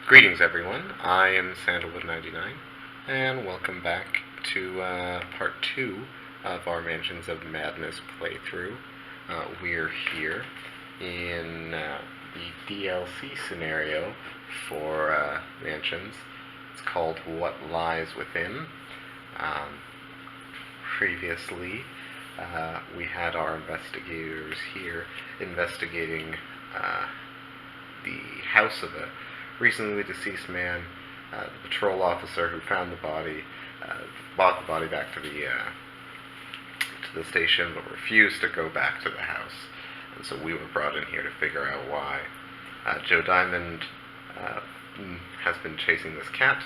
Greetings, everyone. I am Sandalwood99, and welcome back to part 2 of our Mansions of Madness playthrough. We're here in the DLC scenario for Mansions. It's called What Lies Within. Previously, we had our investigators here investigating the house of a recently deceased man. The patrol officer who found the body brought the body back to the station, but refused to go back to the house. And so we were brought in here to figure out why. Joe Diamond has been chasing this cat,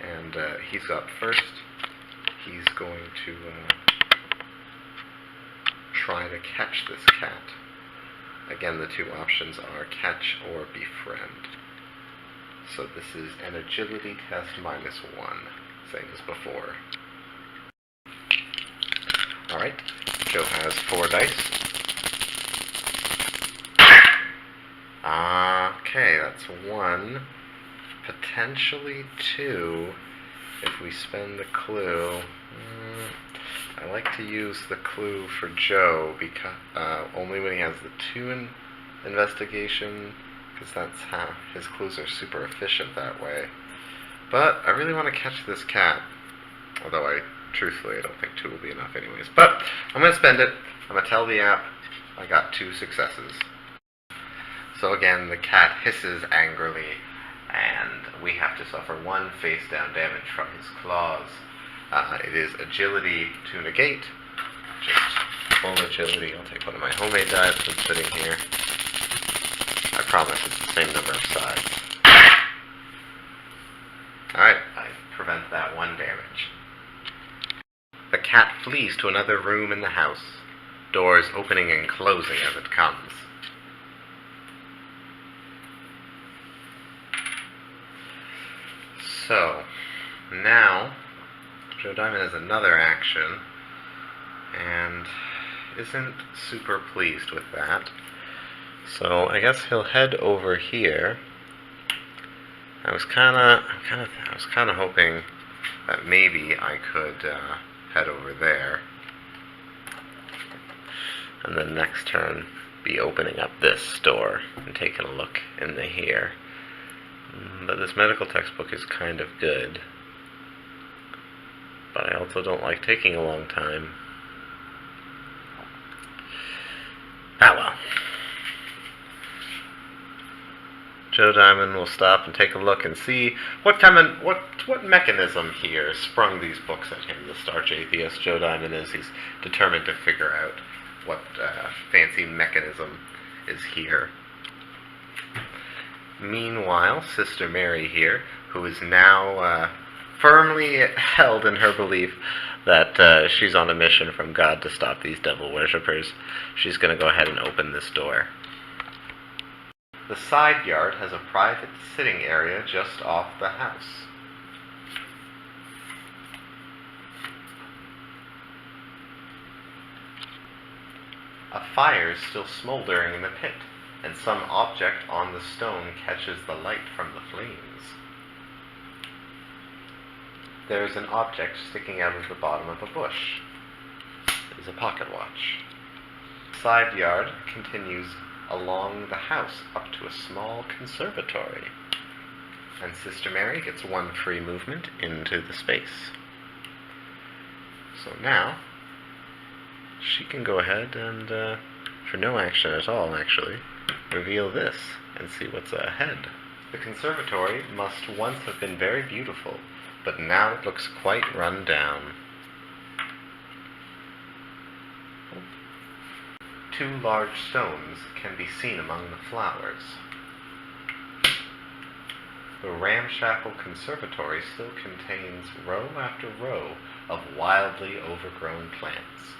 and he's up first. He's going to try to catch this cat. Again, the two options are catch or befriend. So this is an agility test -1, same as before. Alright, Joe has 4 dice. Okay, that's 1. Potentially 2 if we spend the clue. I like to use the clue for Joe because only when he has the 2 in investigation, because that's how his clues are super efficient that way. But I really want to catch this cat, although truthfully I don't think 2 will be enough anyways. But I'm going to spend it. I'm going to tell the app I got 2 successes. So again, the cat hisses angrily, and we have to suffer 1 face-down damage from his claws. It is agility to negate. Just full agility. I'll take one of my homemade dice that's sitting here. I promise it's the same number of sides. Alright, I prevent that 1 damage. The cat flees to another room in the house, doors opening and closing as it comes. So, now Joe Diamond has another action, and isn't super pleased with that. So I guess he'll head over here. I was kind of hoping that maybe I could head over there, and then next turn be opening up this door and taking a look in here. But this medical textbook is kind of good. But I also don't like taking a long time. Ah well. Joe Diamond will stop and take a look and see what mechanism here sprung these books at him. The starch atheist Joe Diamond is. He's determined to figure out what fancy mechanism is here. Meanwhile, Sister Mary here, who is now firmly held in her belief that she's on a mission from God to stop these devil worshippers, she's going to go ahead and open this door. The side yard has a private sitting area just off the house. A fire is still smoldering in the pit, and some object on the stone catches the light from the flames. There is an object sticking out of the bottom of a bush. It is a pocket watch. The side yard continues along the house up to a small conservatory, and Sister Mary gets 1 free movement into the space. So now she can go ahead and, for no action at all actually, reveal this and see what's ahead. The conservatory must once have been very beautiful, but now it looks quite run down. 2 large stones can be seen among the flowers. The ramshackle conservatory still contains row after row of wildly overgrown plants.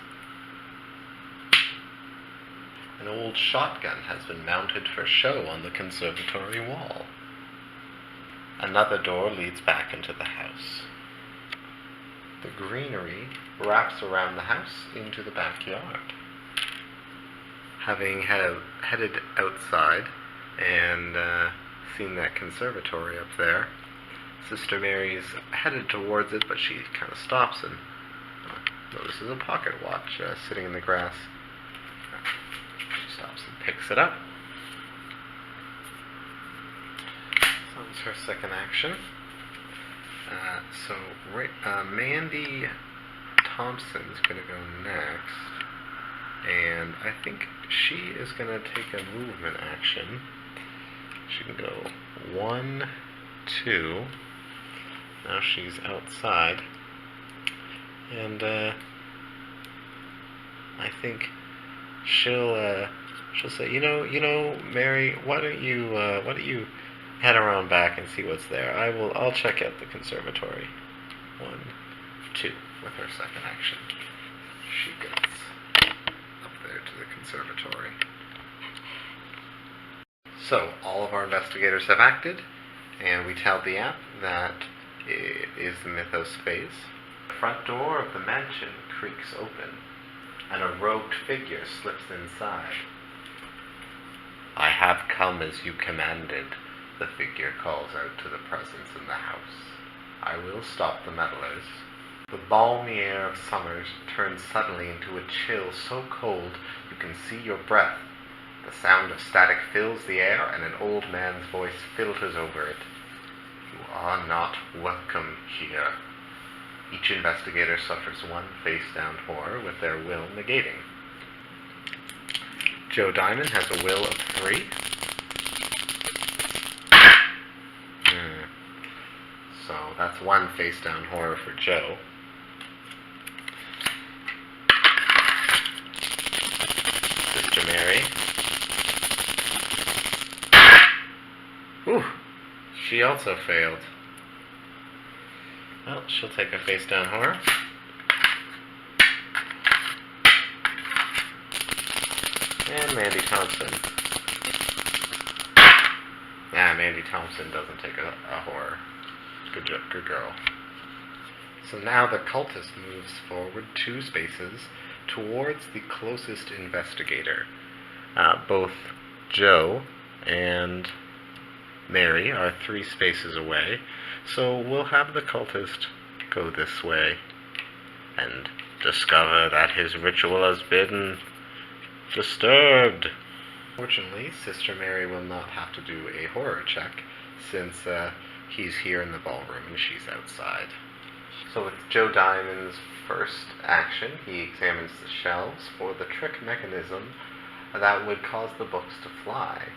An old shotgun has been mounted for show on the conservatory wall. Another door leads back into the house. The greenery wraps around the house into the backyard. Having headed outside and seen that conservatory up there. Sister Mary's headed towards it, but she kind of stops and notices a pocket watch sitting in the grass. She stops and picks it up. So that's her second action. Mandy Thompson's going to go next. And I think she is going to take a movement action. She can go 1, 2. Now she's outside. And I think she'll say, you know, Mary, why don't you head around back and see what's there? I'll check out the conservatory. 1, 2 with her second action. She gets up there to the conservatory. So all of our investigators have acted, and we tell the app that it is the Mythos phase. The front door of the mansion creaks open, and a robed figure slips inside. "I have come as you commanded," the figure calls out to the presence in the house. "I will stop the meddlers." The balmy air of summer turns suddenly into a chill so cold you can see your breath. The sound of static fills the air, and an old man's voice filters over it. "You are not welcome here." Each investigator suffers one face-down horror with their will negating. Joe Diamond has a will of 3. So that's one face-down horror for Joe. Sister Mary. Ooh, she also failed. Well, she'll take a face-down horror. And Mandy Thompson. Mandy Thompson doesn't take a horror. Good girl. So now the cultist moves forward 2 spaces towards the closest investigator. Both Joe and Mary are 3 spaces away, so we'll have the cultist go this way and discover that his ritual has been disturbed. Fortunately, Sister Mary will not have to do a horror check, since he's here in the ballroom and she's outside. So with Joe Diamond's first action, he examines the shelves for the trick mechanism that would cause the books to fly.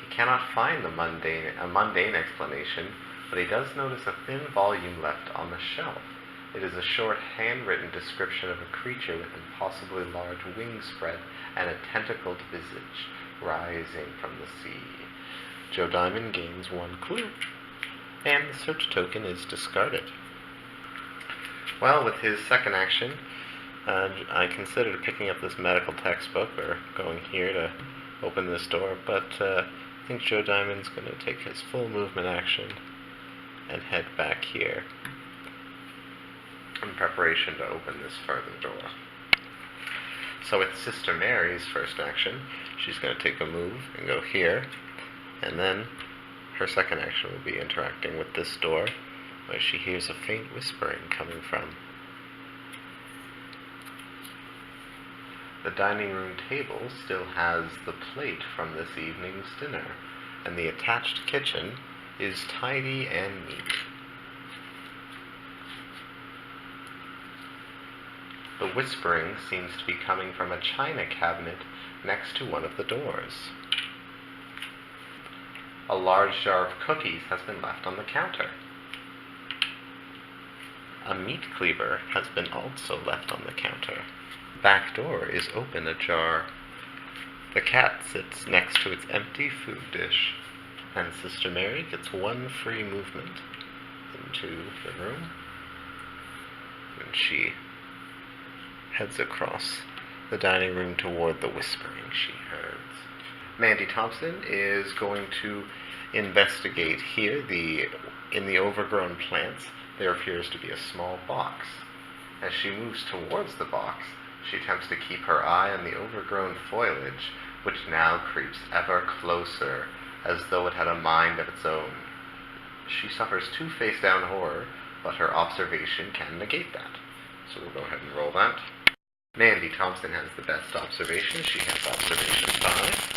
He cannot find a mundane explanation, but he does notice a thin volume left on the shelf. It is a short handwritten description of a creature with impossibly large wing spread and a tentacled visage rising from the sea. Joe Diamond gains 1 clue, and the search token is discarded. Well, with his second action, I considered picking up this medical textbook or going here to open this door, but I think Joe Diamond's going to take his full movement action and head back here in preparation to open this further door. So with Sister Mary's first action, she's going to take a move and go here, and then her second action will be interacting with this door, where she hears a faint whispering coming from. The dining room table still has the plate from this evening's dinner, and the attached kitchen is tidy and neat. The whispering seems to be coming from a china cabinet next to one of the doors. A large jar of cookies has been left on the counter. A meat cleaver has been also left on the counter. The back door is open ajar. The cat sits next to its empty food dish, and Sister Mary gets 1 free movement into the room, and she heads across the dining room toward the whispering she heard. Mandy Thompson is going to investigate here. In the overgrown plants, there appears to be a small box. As she moves towards the box, she attempts to keep her eye on the overgrown foliage, which now creeps ever closer as though it had a mind of its own. She suffers 2 face-down horror, but her observation can negate that. So we'll go ahead and roll that. Mandy Thompson has the best observation. She has observation 5.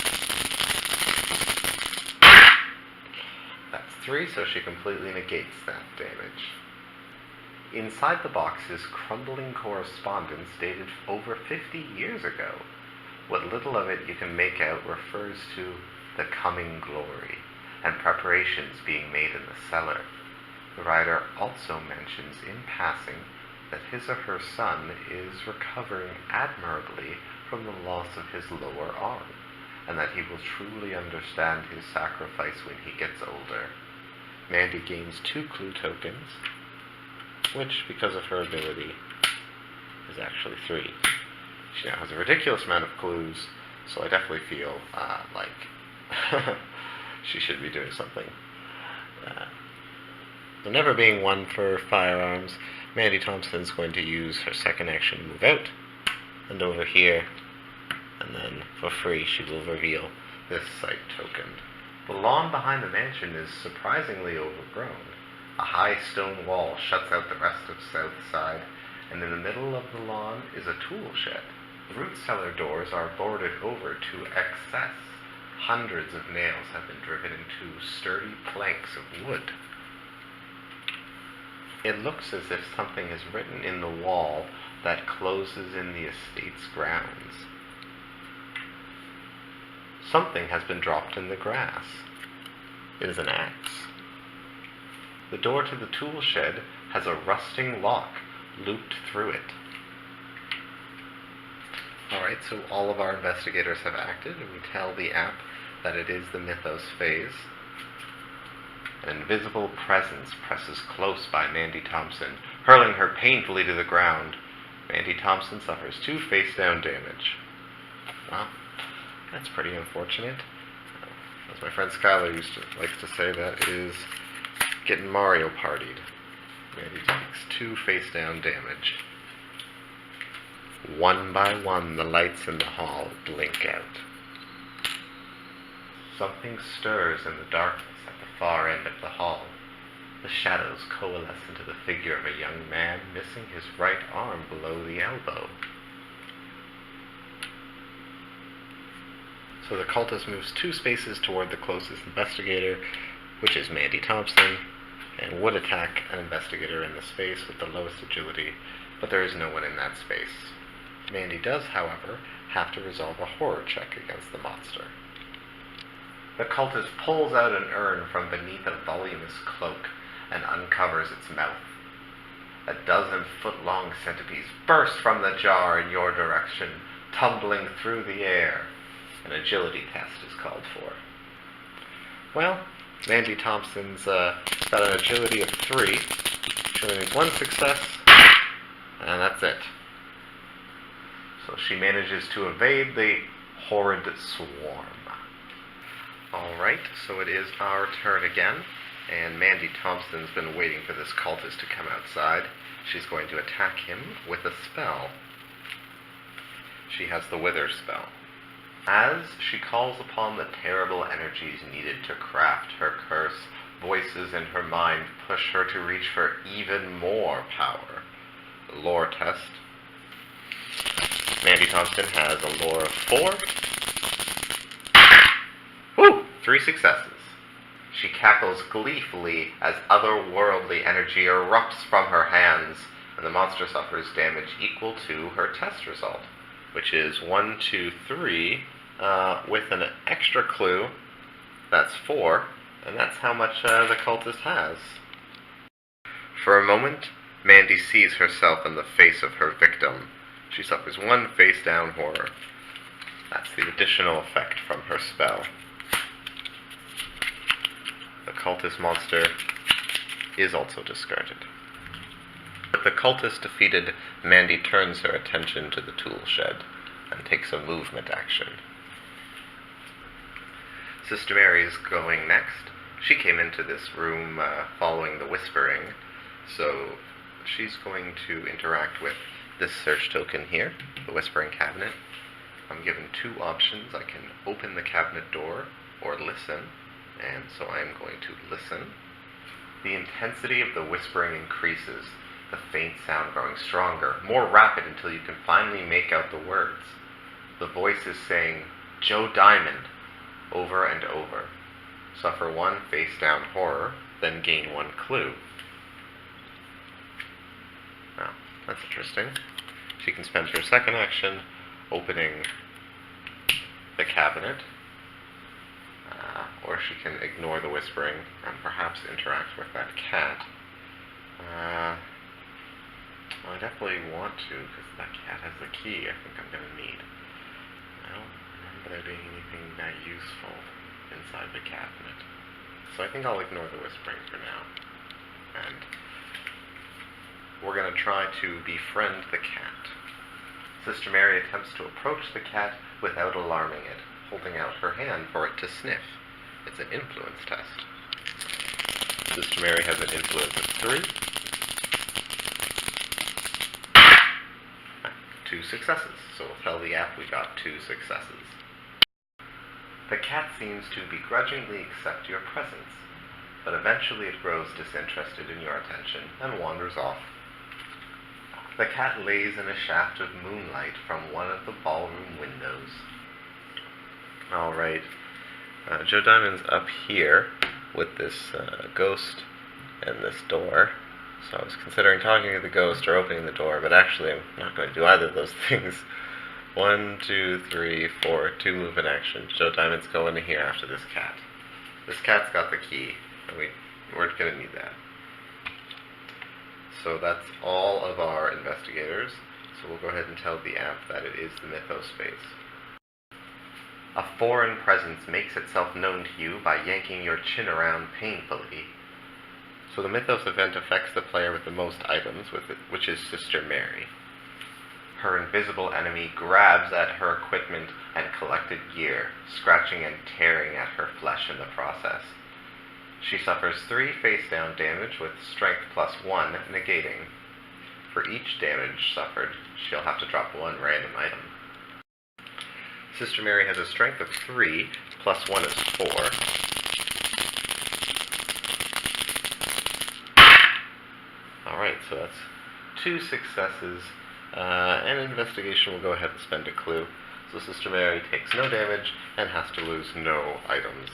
That's 3, so she completely negates that damage. Inside the box is crumbling correspondence dated over 50 years ago. What little of it you can make out refers to the coming glory and preparations being made in the cellar. The writer also mentions in passing that his or her son is recovering admirably from the loss of his lower arm, and that he will truly understand his sacrifice when he gets older. Mandy gains 2 clue tokens, which, because of her ability, is actually 3. She now has a ridiculous amount of clues, so I definitely feel like she should be doing something. There never being one for firearms, Mandy Thompson's going to use her second action, move out, and over here, and then for free she will reveal this sight token. The lawn behind the mansion is surprisingly overgrown. A high stone wall shuts out the rest of South Side, and in the middle of the lawn is a tool shed. The root cellar doors are boarded over to excess. Hundreds of nails have been driven into sturdy planks of wood. It looks as if something is written in the wall that closes in the estate's grounds. Something has been dropped in the grass. It is an axe. The door to the tool shed has a rusting lock looped through it. Alright, so all of our investigators have acted, and we tell the app that it is the Mythos phase. An invisible presence presses close by Mandy Thompson, hurling her painfully to the ground. Mandy Thompson suffers 2 face-down damage. Well, that's pretty unfortunate. As my friend Skylar likes to say, that is getting Mario partied. Mandy takes 2 face-down damage. One by one, the lights in the hall blink out. Something stirs in the darkness at the far end of the hall. The shadows coalesce into the figure of a young man missing his right arm below the elbow. So the cultist moves 2 spaces toward the closest investigator, which is Mandy Thompson, and would attack an investigator in the space with the lowest agility, but there is no one in that space. Mandy does, however, have to resolve a horror check against the monster. The cultist pulls out an urn from beneath a voluminous cloak and uncovers its mouth. A 12-foot-long centipedes burst from the jar in your direction, tumbling through the air. An agility test is called for. Well, Mandy Thompson's got an agility of 3. She only needs 1 success, and that's it. So she manages to evade the horrid swarm. Alright, so it is our turn again, and Mandy Thompson's been waiting for this cultist to come outside. She's going to attack him with a spell. She has the Wither spell. As she calls upon the terrible energies needed to craft her curse, voices in her mind push her to reach for even more power. Lore test. Mandy Thompson has a lore of 4. Woo! 3 successes. She cackles gleefully as otherworldly energy erupts from her hands, and the monster suffers damage equal to her test result, which is 1, 2, 3, with an extra clue. That's 4, and that's how much the cultist has. For a moment, Mandy sees herself in the face of her victim. She suffers 1 face-down horror. That's the additional effect from her spell. The cultist monster is also discarded. With the cultist defeated, Mandy turns her attention to the tool shed and takes a movement action. Sister Mary is going next. She came into this room following the whispering, so she's going to interact with this search token here, the whispering cabinet. I'm given 2 options. I can open the cabinet door or listen. and so I'm going to listen. The intensity of the whispering increases, the faint sound growing stronger, more rapid until you can finally make out the words. The voice is saying, "Joe Diamond," over and over. Suffer 1 face-down horror, then gain 1 clue. Now, that's interesting. She can spend her second action opening the cabinet, or she can ignore the whispering and perhaps interact with that cat. I definitely want to, because that cat has the key I think I'm going to need. I don't remember there being anything that useful inside the cabinet. So I think I'll ignore the whispering for now. And we're going to try to befriend the cat. Sister Mary attempts to approach the cat without alarming it, holding out her hand for it to sniff. It's an influence test. Sister Mary has an influence of 3. 2 successes, so we'll tell the app we got 2 successes. The cat seems to begrudgingly accept your presence, but eventually it grows disinterested in your attention and wanders off. The cat lays in a shaft of moonlight from one of the ballroom windows. Alright, Joe Diamond's up here with this ghost and this door. So I was considering talking to the ghost or opening the door, but actually I'm not going to do either of those things. 1, 2, 3, 4, 2 movement actions. Joe Diamond's going in here after this cat. This cat's got the key, and we're going to need that. So that's all of our investigators. So we'll go ahead and tell the app that it is the Mythos space. A foreign presence makes itself known to you by yanking your chin around painfully. So the Mythos event affects the player with the most items, which is Sister Mary. Her invisible enemy grabs at her equipment and collected gear, scratching and tearing at her flesh in the process. She suffers 3 face-down damage with strength +1 negating. For each damage suffered, she'll have to drop 1 random item. Sister Mary has a strength of 3, +1 is 4. Alright, so that's 2 successes, and investigation will go ahead and spend a clue. So Sister Mary takes no damage and has to lose no items.